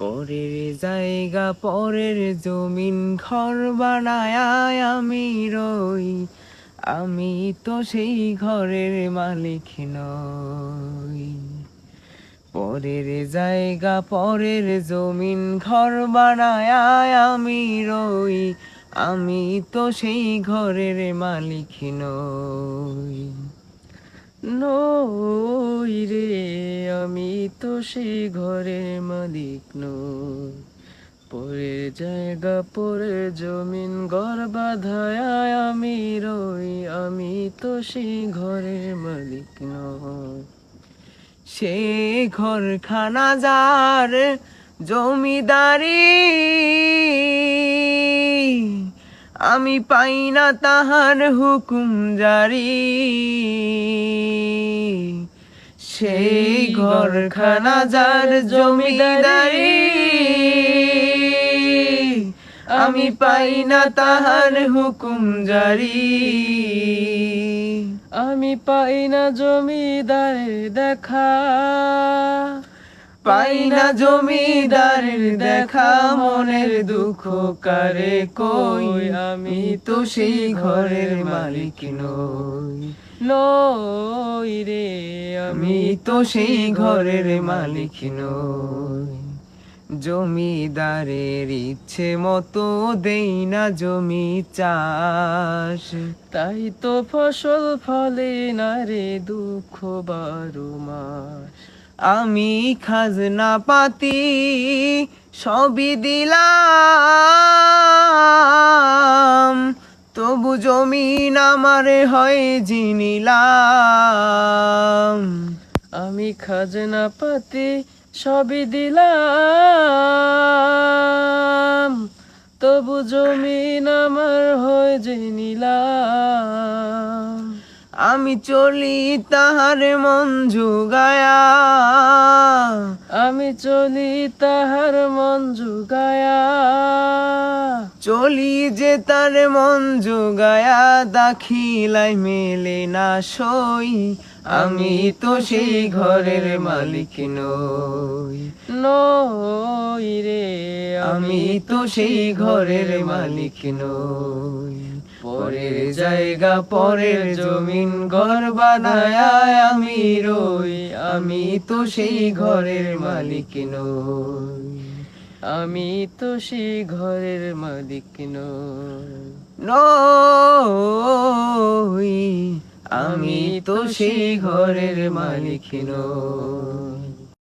পরের জায়গা পরের জমিন ঘর বানায় আমি রই, আমি তো সেই ঘরের মালিক নই। পরের জায়গা পরের জমিন ঘর বানায় আমি রই, আমি তো সেই ঘরের মালিক নই। নই রে, আমি তো সেই ঘরের মালিক নই। পরের জায়গা পরের জমিন ঘর বাঁধায় আমি রই, আমি তো সেই ঘরের মালিক নই। সে ঘরখানা যার জমিদারি, আমি পাই না তাহার হুকুম জারি। সেই ঘরখানা যার জমিদারি, আমি পাই না তাহার হুকুম জারি। আমি পাই না জমিদারের দেখা, পাই না জমিদারের দেখা, মনের দুঃখ কারে কই, আমি তো সেই ঘরের মালিক নই। নই রে, আমি তো সেই ঘরের মালিক নই। জমিদারের ইচ্ছে মতো দেই না জমি চাষ, তাই তো ফসল ফলে না রে দুঃখ 12 মাস। আমি খাজনা পাতি সবই দিলাম, তবু জমিন আমার হয় জিনিলাম। আমি খাজনা পাতি সবই দিলাম, তবু জমিন আমার হয়ে যে নিলাম। আমি চলি তাহার মন জুগায়া, আমি চলি তাহার মন জুগায়া। চলি যে তার মন জুগায়া, দাখিলাই মেলে না সই, আমি তো সেই ঘরের মালিক নই। নই রে, আমি তো সেই ঘরের মালিক নই। পরের জায়গা পরের জমিন ঘর বানায় আমি রই, আমি তো সেই ঘরের মালিক নই। আমি তো সেই ঘরের মালিক নই। নই, আমি তো সেই ঘরের মালিক নই।